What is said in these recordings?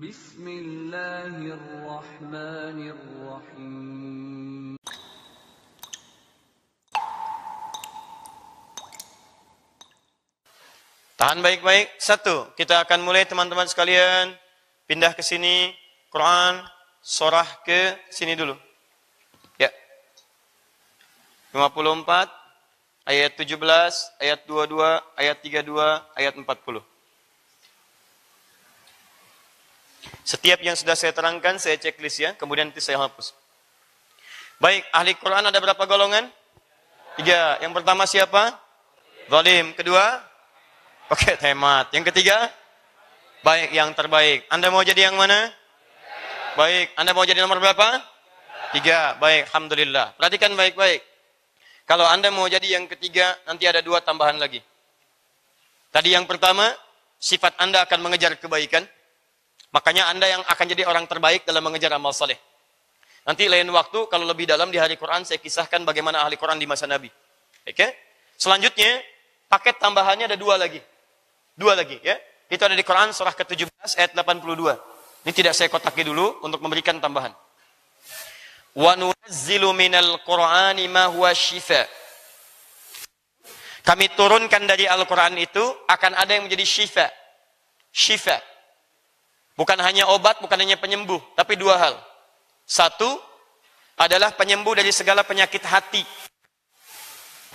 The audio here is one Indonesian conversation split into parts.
Bismillahirrahmanirrahim. Tahan baik-baik. Satu, kita akan mulai teman-teman sekalian. Pindah ke sini. Quran, surah ke sini dulu. Ya. 54, ayat 17, ayat 22, ayat 32, ayat 40. Setiap yang sudah saya terangkan, saya checklist ya. Kemudian nanti saya hapus. Baik, ahli Quran ada berapa golongan? 3. Yang pertama siapa? Zalim. Kedua? Paket hemat. Yang ketiga? Baik, yang terbaik. Anda mau jadi yang mana? Baik. Anda mau jadi nomor berapa? 3. Baik, alhamdulillah. Perhatikan baik-baik. Kalau Anda mau jadi yang ketiga, nanti ada 2 tambahan lagi. Tadi yang pertama, sifat Anda akan mengejar kebaikan. Makanya Anda yang akan jadi orang terbaik dalam mengejar amal saleh. Nanti lain waktu, kalau lebih dalam di hari Quran, saya kisahkan bagaimana ahli Quran di masa Nabi. Oke? Selanjutnya, paket tambahannya ada 2 lagi. 2 lagi, ya. Itu ada di Quran, surah ke-17, ayat 82. Ini tidak saya kotaki dulu, untuk memberikan tambahan. Wa nunazzilu minal Qur'ani ma huwa syifa. Kami turunkan dari Al-Quran itu, akan ada yang menjadi syifa. Syifa. Bukan hanya obat, bukan hanya penyembuh, tapi 2 hal. 1 adalah penyembuh dari segala penyakit hati.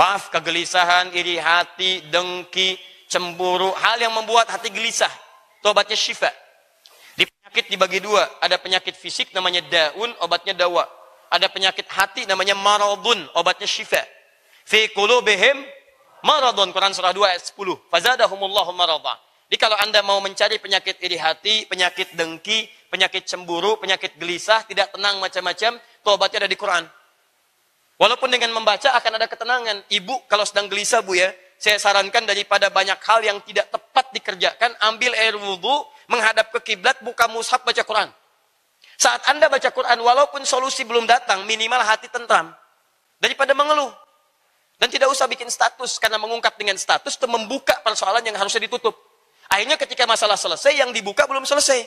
Maaf, kegelisahan, iri hati, dengki, cemburu, hal yang membuat hati gelisah. Itu obatnya syifa. Di penyakit dibagi 2, ada penyakit fisik namanya daun, obatnya dawa. Ada penyakit hati namanya maradun, obatnya syifa. Fi qulubihim maradun, Quran surah 2 ayat 10. Fazadahumullahu maradha. Jadi kalau Anda mau mencari penyakit iri hati, penyakit dengki, penyakit cemburu, penyakit gelisah, tidak tenang macam-macam, obatnya ada di Quran. Walaupun dengan membaca akan ada ketenangan. Ibu kalau sedang gelisah Bu ya, saya sarankan daripada banyak hal yang tidak tepat dikerjakan, ambil air wudhu, menghadap ke kiblat, buka mushaf, baca Quran. Saat Anda baca Quran, walaupun solusi belum datang, minimal hati tentram. Daripada mengeluh. Dan tidak usah bikin status, karena mengungkap dengan status itu membuka persoalan yang harusnya ditutup. Akhirnya ketika masalah selesai, yang dibuka belum selesai.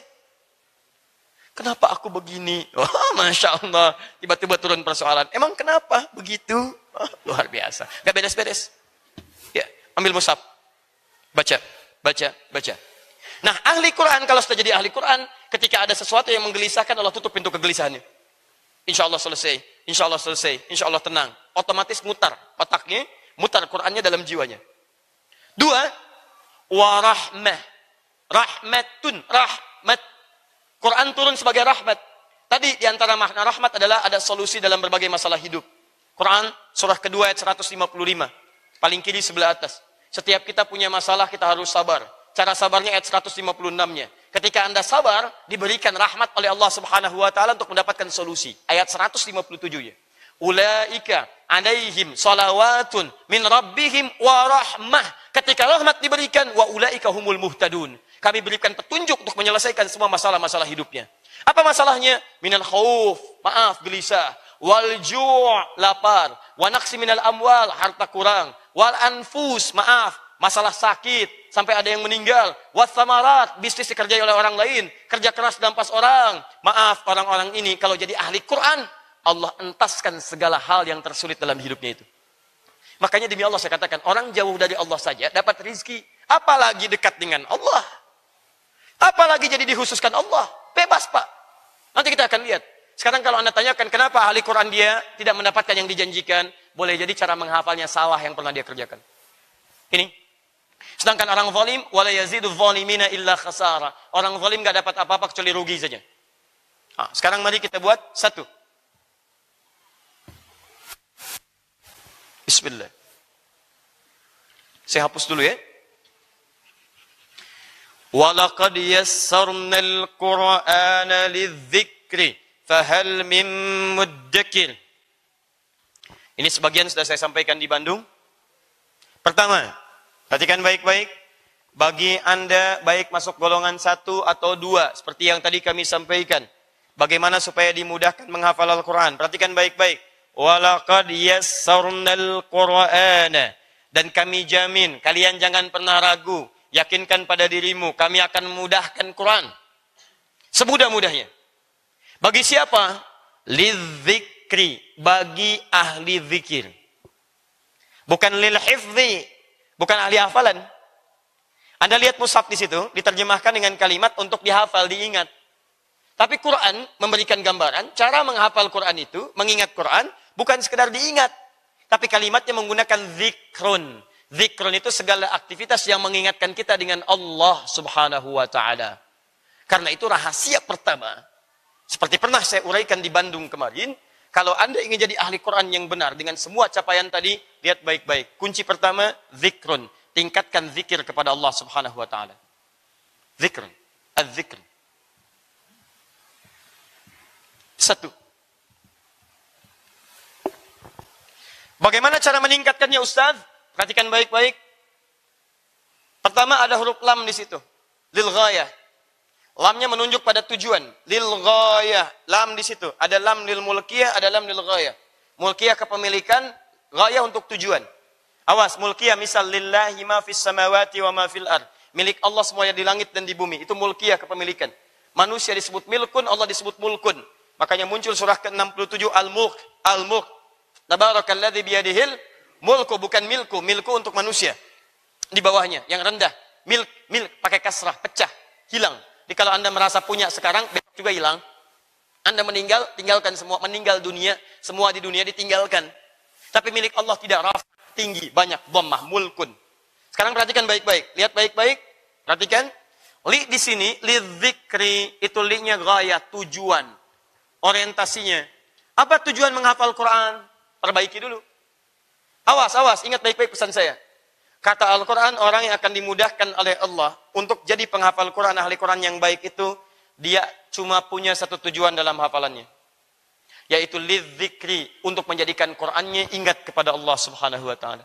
Kenapa aku begini? Oh, Masya Allah. Tiba-tiba turun persoalan. Emang kenapa begitu? Oh, luar biasa. Gak beres-beres. Ya, ambil mushaf. Baca, baca, baca. Nah, ahli Quran, kalau sudah jadi ahli Quran, ketika ada sesuatu yang menggelisahkan, Allah tutup pintu kegelisahannya. Insya Allah selesai. Insya Allah selesai. Insya Allah tenang. Otomatis mutar. Otaknya, mutar Qurannya dalam jiwanya. 2, warahmah, rahmatun, rahmat. Quran turun sebagai rahmat. Tadi diantara makna rahmat adalah ada solusi dalam berbagai masalah hidup. Quran surah kedua ayat 155. Paling kiri sebelah atas. Setiap kita punya masalah kita harus sabar. Cara sabarnya ayat 156-nya. Ketika Anda sabar, diberikan rahmat oleh Allah Subhanahu wa taala untuk mendapatkan solusi. Ayat 157-nya. Ulaika alaihim salawatun min rabbihim wa rahmah. Ketika rahmat diberikan, wa ulaika humul muhtadun. Kami berikan petunjuk untuk menyelesaikan semua masalah-masalah hidupnya. Apa masalahnya? Minal khauf, maaf, gelisah. Wal ju', lapar. Wa naqsi minal amwal, harta kurang. Wal anfus, maaf, masalah sakit, sampai ada yang meninggal. Wat samarat, bisnis dikerjai oleh orang lain. Kerja keras dampas orang. Maaf, orang-orang ini kalau jadi ahli Quran, Allah entaskan segala hal yang tersulit dalam hidupnya itu. Makanya demi Allah saya katakan, orang jauh dari Allah saja dapat rizki. Apalagi dekat dengan Allah. Apalagi jadi dikhususkan Allah. Bebas Pak. Nanti kita akan lihat. Sekarang kalau Anda tanyakan kenapa ahli Quran dia tidak mendapatkan yang dijanjikan. Boleh jadi cara menghafalnya salah yang pernah dia kerjakan. Ini. Sedangkan orang zalim, wala yazidu zalimina illa khasara. Orang zalim gak dapat apa-apa kecuali rugi saja. Nah, sekarang mari kita buat 1. Bismillah. Saya hapus dulu ya. Walaqad yassarnal Qur'ana lidzikri fahal min muddakir. Ini sebagian sudah saya sampaikan di Bandung. Pertama, perhatikan baik-baik. Bagi Anda baik masuk golongan 1 atau 2 seperti yang tadi kami sampaikan. Bagaimana supaya dimudahkan menghafal Al-Qur'an? Perhatikan baik-baik. Walaqad yassarnal Qur'ana. Dan kami jamin, kalian jangan pernah ragu. Yakinkan pada dirimu, kami akan memudahkan Quran. Semudah-mudahnya. Bagi siapa? Lidzikri, bagi ahli zikir. Bukan lil hifzi, bukan ahli hafalan. Anda lihat mushaf di situ, diterjemahkan dengan kalimat untuk dihafal, diingat. Tapi Quran memberikan gambaran, cara menghafal Quran itu, mengingat Quran, bukan sekedar diingat. Tapi kalimatnya menggunakan zikrun. Zikrun itu segala aktivitas yang mengingatkan kita dengan Allah subhanahu wa ta'ala. Karena itu rahasia pertama. Seperti pernah saya uraikan di Bandung kemarin, kalau Anda ingin jadi ahli Quran yang benar dengan semua capaian tadi, lihat baik-baik. Kunci pertama, zikrun. Tingkatkan zikir kepada Allah subhanahu wa ta'ala. Zikrun. Az-zikr. Satu. Bagaimana cara meningkatkannya, Ustaz? Perhatikan baik-baik. Pertama ada huruf lam di situ. Lil ghayah. Lamnya menunjuk pada tujuan. Lil ghayah. Lam di situ. Ada lam lil mulkiyah, ada lam lil ghayah. Mulkiyah kepemilikan, ghayah untuk tujuan. Awas, mulkiyah misal lillahi ma fis samawati wa ma fil ard. Milik Allah semuanya di langit dan di bumi. Itu mulkiyah kepemilikan. Manusia disebut milkun, Allah disebut mulkun. Makanya muncul surah ke-67 Al-Mulk. Al-Mulk. Tabarakalladzi biyadihil mulku, bukan milku. Milku untuk manusia. Di bawahnya, yang rendah. Milk pakai kasrah, pecah, hilang. Jadi kalau Anda merasa punya sekarang, besok juga hilang. Anda meninggal, tinggalkan semua. Meninggal dunia, semua di dunia ditinggalkan. Tapi milik Allah tidak raf, tinggi, banyak, dhammah, mulkun. Sekarang perhatikan baik-baik. Lihat baik-baik. Perhatikan. Li di sini, li dzikri, itu li-nya ghayah, tujuan. Orientasinya. Apa tujuan menghafal Quran? Perbaiki dulu. Awas, ingat baik-baik pesan saya. Kata Al-Quran, orang yang akan dimudahkan oleh Allah untuk jadi penghafal Quran, ahli Quran yang baik itu, dia cuma punya satu tujuan dalam hafalannya. Yaitu lidzikri, untuk menjadikan Qurannya ingat kepada Allah subhanahu wa ta'ala.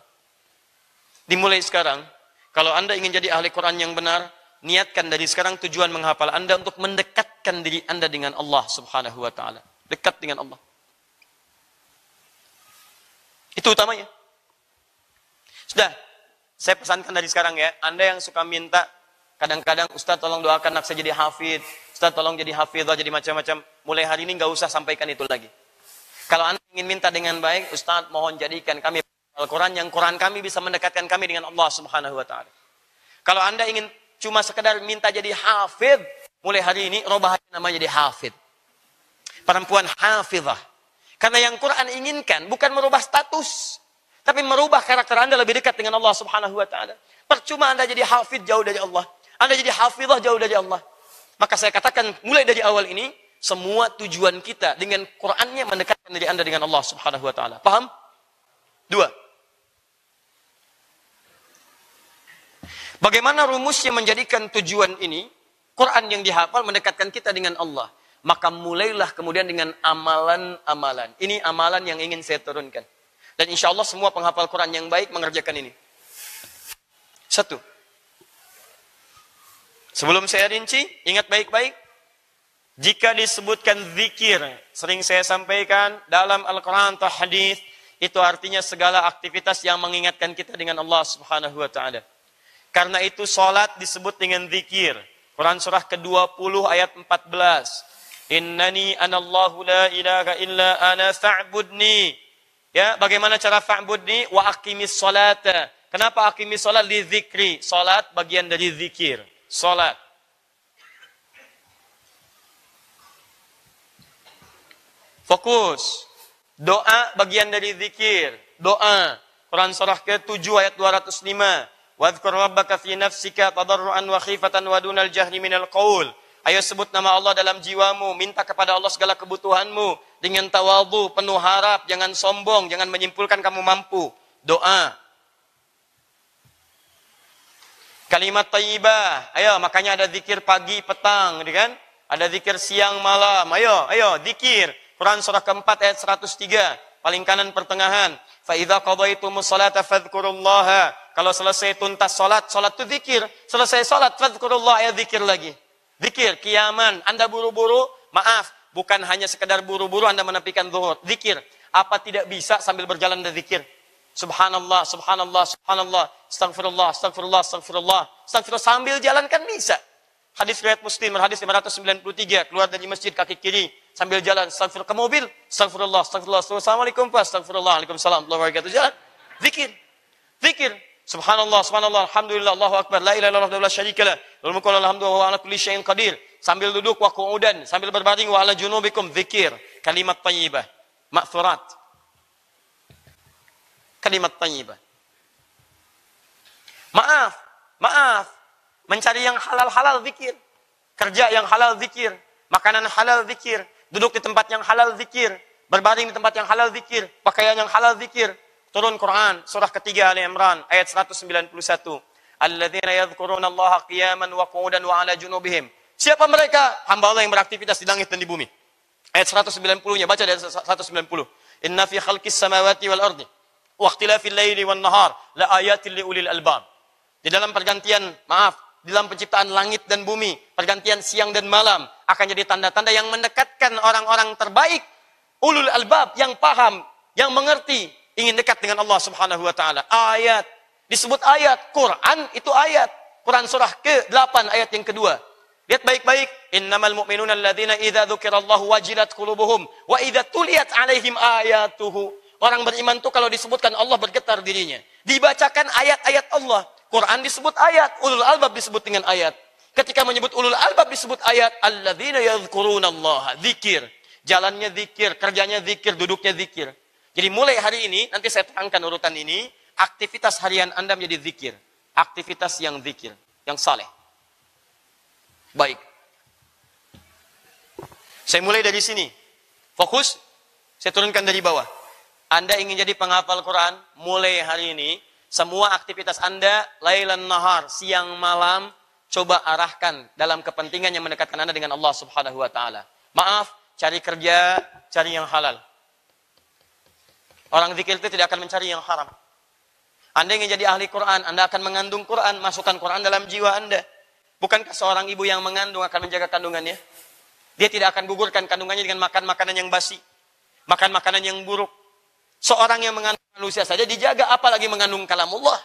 Dimulai sekarang, kalau Anda ingin jadi ahli Quran yang benar, niatkan dari sekarang tujuan menghafal Anda untuk mendekatkan diri Anda dengan Allah subhanahu wa ta'ala. Dekat dengan Allah. Itu utamanya. Sudah, saya pesankan dari sekarang ya, Anda yang suka minta, kadang-kadang Ustaz tolong doakan anak saya jadi hafid, Ustaz tolong jadi hafidhah, jadi macam-macam, mulai hari ini nggak usah sampaikan itu lagi. Kalau Anda ingin minta dengan baik, Ustaz mohon jadikan kami Al-Quran, yang Quran kami bisa mendekatkan kami dengan Allah subhanahu wa ta'ala. Kalau Anda ingin cuma sekedar minta jadi hafid, mulai hari ini, robah namanya jadi hafid. Perempuan hafidhah. Karena yang Quran inginkan bukan merubah status, tapi merubah karakter Anda lebih dekat dengan Allah subhanahu wa ta'ala. Percuma Anda jadi hafid jauh dari Allah. Anda jadi hafidhah jauh dari Allah. Maka saya katakan mulai dari awal ini, semua tujuan kita dengan Qurannya mendekatkan diri Anda dengan Allah subhanahu wa ta'ala. Paham? Dua. Bagaimana rumusnya menjadikan tujuan ini? Quran yang dihafal mendekatkan kita dengan Allah. Maka mulailah kemudian dengan amalan-amalan. Ini amalan yang ingin saya turunkan. Dan insya Allah semua penghafal Quran yang baik mengerjakan ini. Satu. Sebelum saya rinci, ingat baik-baik. Jika disebutkan zikir, sering saya sampaikan dalam Al-Quran atau hadis, itu artinya segala aktivitas yang mengingatkan kita dengan Allah subhanahu wa ta'ala. Karena itu salat disebut dengan zikir. Quran surah ke-20 ayat 14. Innani anallahu la ilaha illa ana fa'budni. Ya, bagaimana cara fa'budni? Wa aqimis salata. Kenapa aqimis salat? Li zikri. Salat bagian dari zikir. Salat. Fokus. Doa bagian dari zikir. Doa. Quran surah ke-7 ayat 205. Wadhkur rabbaka fi nafsika tadarruan wa khifatan wa dunal jahri minal qaul. Ayo sebut nama Allah dalam jiwamu, minta kepada Allah segala kebutuhanmu dengan tawadhu, penuh harap, jangan sombong, jangan menyimpulkan kamu mampu. Doa. Kalimat thayyibah. Ayo, makanya ada zikir pagi, petang, kan? Ada zikir siang, malam. Ayo, zikir. Quran surah keempat ayat 103, paling kanan pertengahan. Fa idza qadaytumus salata fadhkurullaha. Kalau selesai tuntas salat itu zikir. Selesai salat fadhkurullah, ya zikir lagi. Zikir, kiaman, Anda buru-buru, maaf, bukan hanya sekedar buru-buru Anda menepikan zuhur. Zikir, apa tidak bisa sambil berjalan dan zikir? Subhanallah, subhanallah, subhanallah, astagfirullah, astagfirullah, astagfirullah, astagfirullah, sambil jalan kan bisa. Hadis riwayat Muslim, hadis 593, keluar dari masjid kaki kiri sambil jalan, astagfirullah, ke mobil, astagfirullah, astagfirullah, assalamualaikum Pak, astagfirullah, waalaikumsalam, warahmatullahi wabarakatuh, jalan, zikir, zikir, subhanallah, subhanallah, alhamdulillah, Allahu akbar, la ilaha illallah, la syarika lah, lahul mulku wa lahul hamdu wa huwa ala kulli syai'in qadir, sambil duduk wa qu'udan, sambil berbaring wa ala junubikum, zikir, kalimat thayyibah, ma'thurat, kalimat thayyibah. Maaf, mencari yang halal-halal zikir, kerja yang halal zikir, makanan halal zikir, duduk di tempat yang halal zikir, berbaring di tempat yang halal zikir, pakaian yang halal zikir. Turun Quran, surah ketiga Ali Imran, ayat 191. Alladzina yadhkurunallaha qiyaman wa qu'udan wa ala junubihim. Siapa mereka? Hamba Allah yang beraktivitas di langit dan di bumi. Ayat 190-nya, baca dari 190. Inna fi khalqis samawati wal ardi wa ikhtilafil laili wan nahar la ayatin li ulil albab. Di dalam pergantian, di dalam penciptaan langit dan bumi, pergantian siang dan malam, akan jadi tanda-tanda yang mendekatkan orang-orang terbaik, ulul albab, yang paham, yang mengerti, ingin dekat dengan Allah subhanahu wa ta'ala. Ayat, disebut ayat, Quran itu ayat. Quran surah ke-8 ayat yang kedua. Lihat baik-baik. Innamal mu'minuna alladzina idza dzukirallahu wajilat qulubuhum wa idza tuliyat alaihim ayatuhu. Orang beriman itu kalau disebutkan Allah bergetar dirinya. Dibacakan ayat-ayat Allah. Quran disebut ayat, ulul albab disebut dengan ayat. Ketika menyebut ulul albab disebut ayat, alladzina yadhkurunallaha, zikir. Jalannya zikir, kerjanya zikir, duduknya zikir. Jadi mulai hari ini, nanti saya terangkan urutan ini, aktivitas harian Anda menjadi zikir. Aktivitas yang zikir, yang saleh. Baik. Saya mulai dari sini. Fokus, saya turunkan dari bawah. Anda ingin jadi penghafal Quran, mulai hari ini, semua aktivitas Anda, lailan nahar, siang malam, coba arahkan dalam kepentingan yang mendekatkan Anda dengan Allah subhanahu wa ta'ala. Maaf, cari kerja, cari yang halal. Orang zikir itu tidak akan mencari yang haram. Anda ingin jadi ahli Quran, Anda akan mengandung Quran, masukkan Quran dalam jiwa Anda. Bukankah seorang ibu yang mengandung akan menjaga kandungannya? Dia tidak akan gugurkan kandungannya dengan makan makanan yang basi, makan makanan yang buruk. Seorang yang mengandung manusia saja dijaga, apalagi mengandung kalamullah.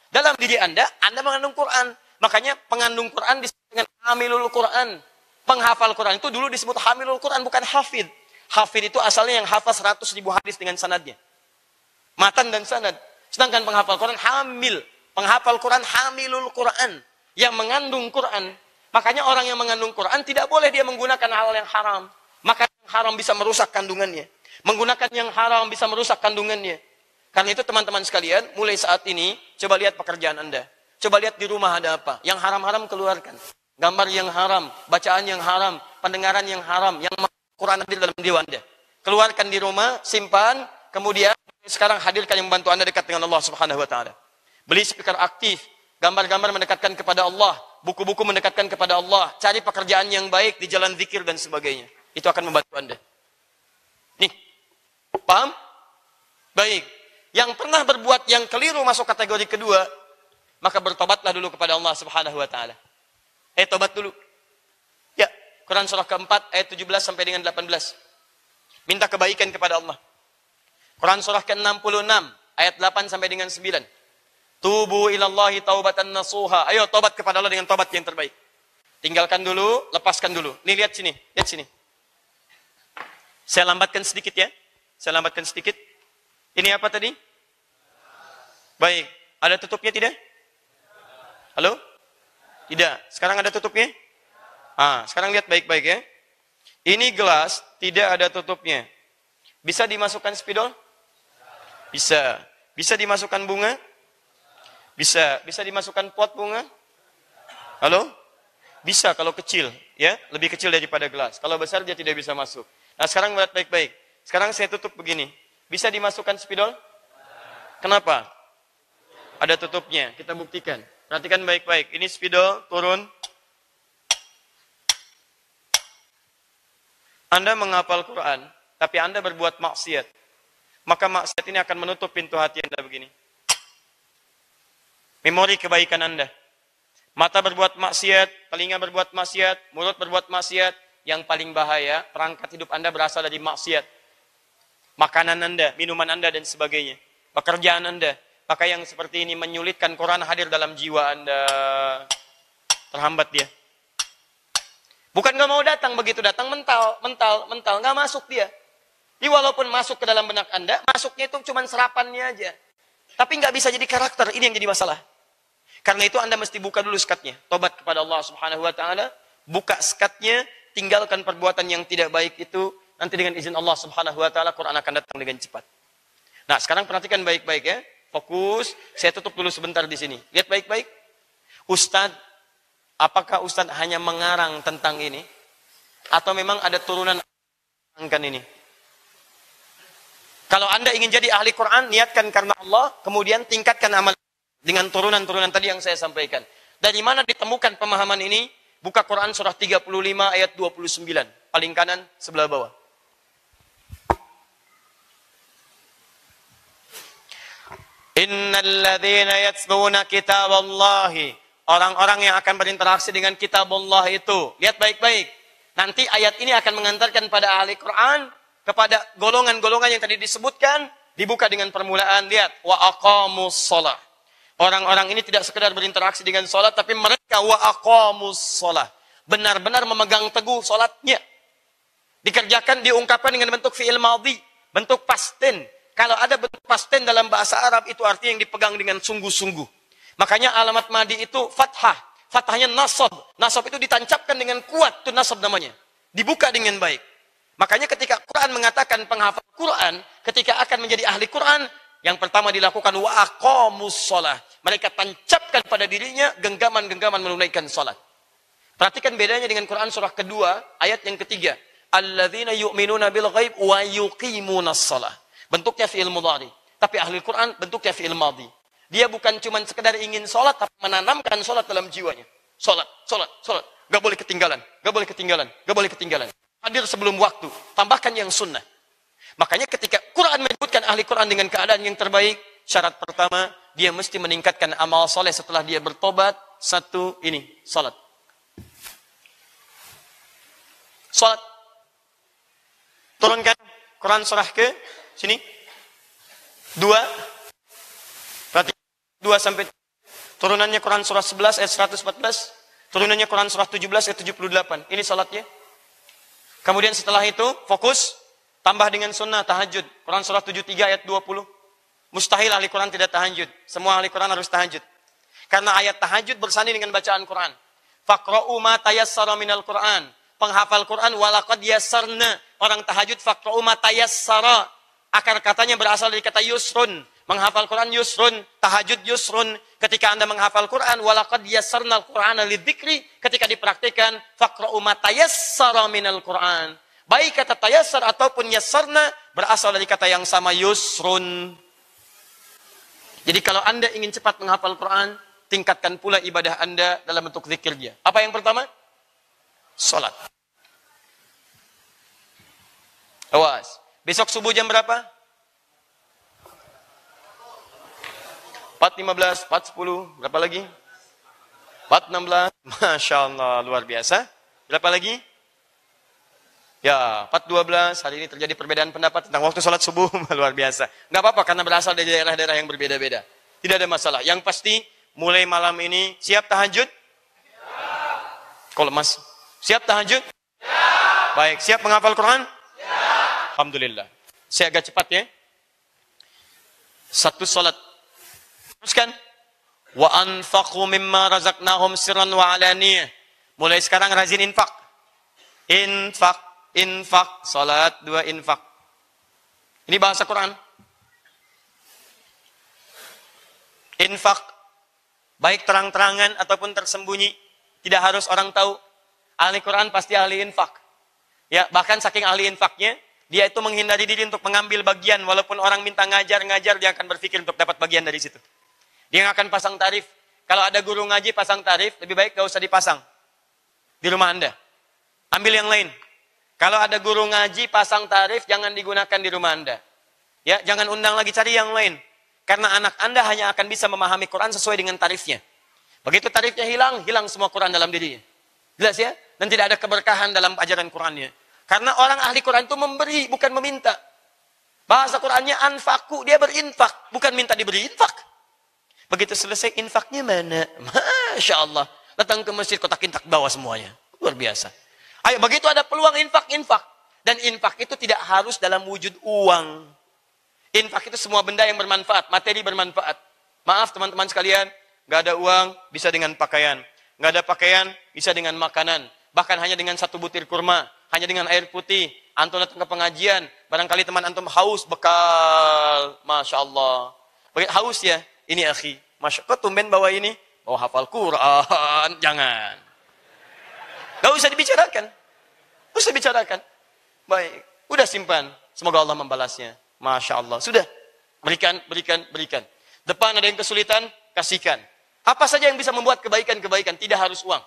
Dalam diri Anda mengandung Quran. Makanya pengandung Quran disebut dengan hamilul Quran. Penghafal Quran itu dulu disebut hamilul Quran, bukan hafid. Hafid itu asalnya yang hafaz 100.000 hadis dengan sanadnya. Matan dan sanad. Sedangkan penghafal Quran hamil. Penghafal Quran hamilul Quran. Yang mengandung Quran. Makanya orang yang mengandung Quran tidak boleh dia menggunakan hal yang haram. Maka yang haram bisa merusak kandungannya. Menggunakan yang haram bisa merusak kandungannya. Karena itu teman-teman sekalian, mulai saat ini, coba lihat pekerjaan Anda. Coba lihat di rumah ada apa. Yang haram-haram keluarkan. Gambar yang haram, bacaan yang haram, pendengaran yang haram, yang Quran hadir dalam jiwa Anda. Keluarkan di rumah, simpan, kemudian sekarang hadirkan yang membantu Anda dekat dengan Allah subhanahu wa ta'ala. Beli speaker aktif, gambar-gambar mendekatkan kepada Allah, buku-buku mendekatkan kepada Allah, cari pekerjaan yang baik di jalan zikir dan sebagainya. Itu akan membantu Anda. Nih, paham? Baik. Yang pernah berbuat yang keliru masuk kategori kedua, maka bertobatlah dulu kepada Allah subhanahu wa ta'ala. Tobat dulu. Ya, Quran surah keempat ayat 17 sampai dengan 18. Minta kebaikan kepada Allah. Quran surah ke-66 ayat 8 sampai dengan 9. Tubu ilallahi taubatan nasuha. Ayo tobat kepada Allah dengan tobat yang terbaik. Tinggalkan dulu, lepaskan dulu. Nih lihat sini, lihat sini. Saya lambatkan sedikit ya. Saya lambatkan sedikit. Ini apa tadi? Baik. Ada tutupnya tidak? Halo? Tidak. Sekarang ada tutupnya? Sekarang lihat baik-baik ya. Ini gelas tidak ada tutupnya. Bisa dimasukkan spidol? Bisa. Bisa dimasukkan bunga? Bisa. Bisa dimasukkan pot bunga? Halo? Bisa kalau kecil, ya, lebih kecil daripada gelas. Kalau besar dia tidak bisa masuk. Nah, sekarang lihat baik-baik. Sekarang saya tutup begini. Bisa dimasukkan spidol? Kenapa? Ada tutupnya. Kita buktikan. Perhatikan baik-baik. Ini spidol turun. Anda menghafal Quran, tapi Anda berbuat maksiat. Maka maksiat ini akan menutup pintu hati Anda begini. Memori kebaikan Anda. Mata berbuat maksiat, telinga berbuat maksiat, mulut berbuat maksiat. Yang paling bahaya, perangkat hidup Anda berasal dari maksiat. Makanan Anda, minuman Anda, dan sebagainya. Pekerjaan Anda. Maka yang seperti ini menyulitkan Quran hadir dalam jiwa Anda. Terhambat dia. Bukan nggak mau datang, begitu datang mental, nggak masuk dia. Jadi walaupun masuk ke dalam benak Anda, masuknya itu cuma serapannya aja. Tapi nggak bisa jadi karakter, ini yang jadi masalah. Karena itu Anda mesti buka dulu sekatnya. Tobat kepada Allah Subhanahu wa taala, buka sekatnya, tinggalkan perbuatan yang tidak baik itu, nanti dengan izin Allah Subhanahu wa taala Quran akan datang dengan cepat. Nah, sekarang perhatikan baik-baik ya. Fokus, saya tutup dulu sebentar di sini. Lihat baik-baik. Ustadz, apakah Ustadz hanya mengarang tentang ini? Atau memang ada turunan ini? Kalau Anda ingin jadi ahli Quran, niatkan karena Allah, kemudian tingkatkan amal dengan turunan-turunan tadi yang saya sampaikan. Dari mana ditemukan pemahaman ini? Buka Quran surah 35 ayat 29. Paling kanan, sebelah bawah. Innal ladzina yatluna kitaballahi. Orang-orang yang akan berinteraksi dengan kitab Allah itu. Lihat baik-baik. Nanti ayat ini akan mengantarkan pada ahli Quran, kepada golongan-golongan yang tadi disebutkan, dibuka dengan permulaan. Lihat. Wa aqamus shalah. Orang-orang ini tidak sekedar berinteraksi dengan sholat, tapi mereka wa aqamus shalah. Benar-benar memegang teguh sholatnya. Dikerjakan, diungkapkan dengan bentuk fi'il madhi. Bentuk pasten. Kalau ada bentuk pasten dalam bahasa Arab, itu artinya yang dipegang dengan sungguh-sungguh. Makanya alamat madi itu fathah. Fathahnya nasab. Nasab itu ditancapkan dengan kuat. Itu nasab namanya. Dibuka dengan baik. Makanya ketika Quran mengatakan penghafal Quran, ketika akan menjadi ahli Quran, yang pertama dilakukan wa aqamus shalah. Mereka tancapkan pada dirinya genggaman-genggaman menunaikan salat. Perhatikan bedanya dengan Quran surah kedua, ayat yang ketiga. Alladzina yu'minuna bil ghaib wa yuqimunas shalah. Bentuknya fi'il mudhari. Tapi ahli Quran bentuknya fi'il madhi. Dia bukan cuma sekedar ingin sholat, tapi menanamkan sholat dalam jiwanya. Sholat, sholat, sholat. Gak boleh ketinggalan, gak boleh ketinggalan, gak boleh ketinggalan. Hadir sebelum waktu. Tambahkan yang sunnah. Makanya ketika Quran menyebutkan ahli Quran dengan keadaan yang terbaik, syarat pertama, dia mesti meningkatkan amal soleh setelah dia bertobat. Satu, ini, sholat. Sholat. Turunkan Quran surah ke sini. 2. Berarti 2 sampai turunannya Quran surah 11 ayat 114. Turunannya Quran surah 17 ayat 78. Ini salatnya. Kemudian setelah itu fokus tambah dengan sunnah tahajud. Quran surah 73 ayat 20. Mustahil ahli Quran tidak tahajud. Semua ahli Quran harus tahajud. Karena ayat tahajud bersanding dengan bacaan Quran. Faqra'u ma tayassara minal Quran. Penghafal Quran walaqad yassarna. Orang tahajud faqra'u ma tayassara. Akar katanya berasal dari kata yusrun. Menghafal Quran yusrun, tahajud yusrun. Ketika Anda menghafal Quran, walaqad yassarnal Qur'ana lidzikri, ketika dipraktikkan faqra'u ma tayassara minal Qur'an. Baik kata tayassar ataupun yassarna berasal dari kata yang sama yusrun. Jadi kalau Anda ingin cepat menghafal Quran, tingkatkan pula ibadah Anda dalam bentuk zikir dia. Apa yang pertama? Salat. Awas. Besok subuh jam berapa? 4.15, 4.10, berapa lagi? 4.16, Masya Allah, luar biasa. Berapa lagi? Ya, 4.12, hari ini terjadi perbedaan pendapat tentang waktu sholat subuh, luar biasa. Nggak apa-apa, karena berasal dari daerah-daerah yang berbeda-beda. Tidak ada masalah. Yang pasti, mulai malam ini, siap tahajud? Ya. Kalau mas, siap tahajud? Ya. Baik, siap menghafal Quran? Ya. Alhamdulillah. Saya agak cepat ya. Satu sholat. Teruskan. Wa anfaqu mimma razaqnahum sirran wa alaniyah. Mulai sekarang rajin infak. Infak, infak, salat, 2 infak. Ini bahasa Quran. Infak, baik terang-terangan ataupun tersembunyi, tidak harus orang tahu. Ahli Quran pasti ahli infak. Ya, bahkan saking ahli infaknya, dia itu menghindari diri untuk mengambil bagian, walaupun orang minta ngajar, dia akan berpikir untuk dapat bagian dari situ. Dia akan pasang tarif. Kalau ada guru ngaji pasang tarif, lebih baik gak usah dipasang di rumah Anda. Ambil yang lain. Kalau ada guru ngaji pasang tarif, jangan digunakan di rumah Anda. Ya, jangan undang lagi, cari yang lain. Karena anak Anda hanya akan bisa memahami Quran sesuai dengan tarifnya. Begitu tarifnya hilang, hilang semua Quran dalam dirinya. Jelas ya? Dan tidak ada keberkahan dalam ajaran Qurannya. Karena orang ahli Quran itu memberi, bukan meminta. Bahasa Qurannya anfaku, dia berinfak, bukan minta diberi infak. Begitu selesai, infaknya mana? Masya Allah. Datang ke masjid, kotak-intak bawa semuanya. Luar biasa. Ayo, begitu ada peluang infak. Dan infak itu tidak harus dalam wujud uang. Infak itu semua benda yang bermanfaat, materi bermanfaat. Maaf teman-teman sekalian, nggak ada uang, bisa dengan pakaian. Nggak ada pakaian, bisa dengan makanan. Bahkan hanya dengan satu butir kurma, hanya dengan air putih. Antum datang ke pengajian, barangkali teman antum haus, bekal. Masya Allah. Begitu haus ya, ini akhi. Masya Allah, kok tumben bawa ini? Bawa hafal Quran, jangan. Nggak usah dibicarakan. Nggak usah dibicarakan. Baik, udah simpan. Semoga Allah membalasnya. Masya Allah. Sudah. Berikan. Depan ada yang kesulitan, kasihkan. Apa saja yang bisa membuat kebaikan-kebaikan. Tidak harus uang.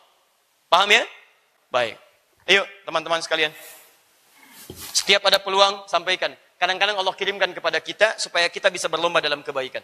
Paham ya? Baik. Ayo teman-teman sekalian. Setiap ada peluang, sampaikan. Kadang-kadang Allah kirimkan kepada kita supaya kita bisa berlomba dalam kebaikan.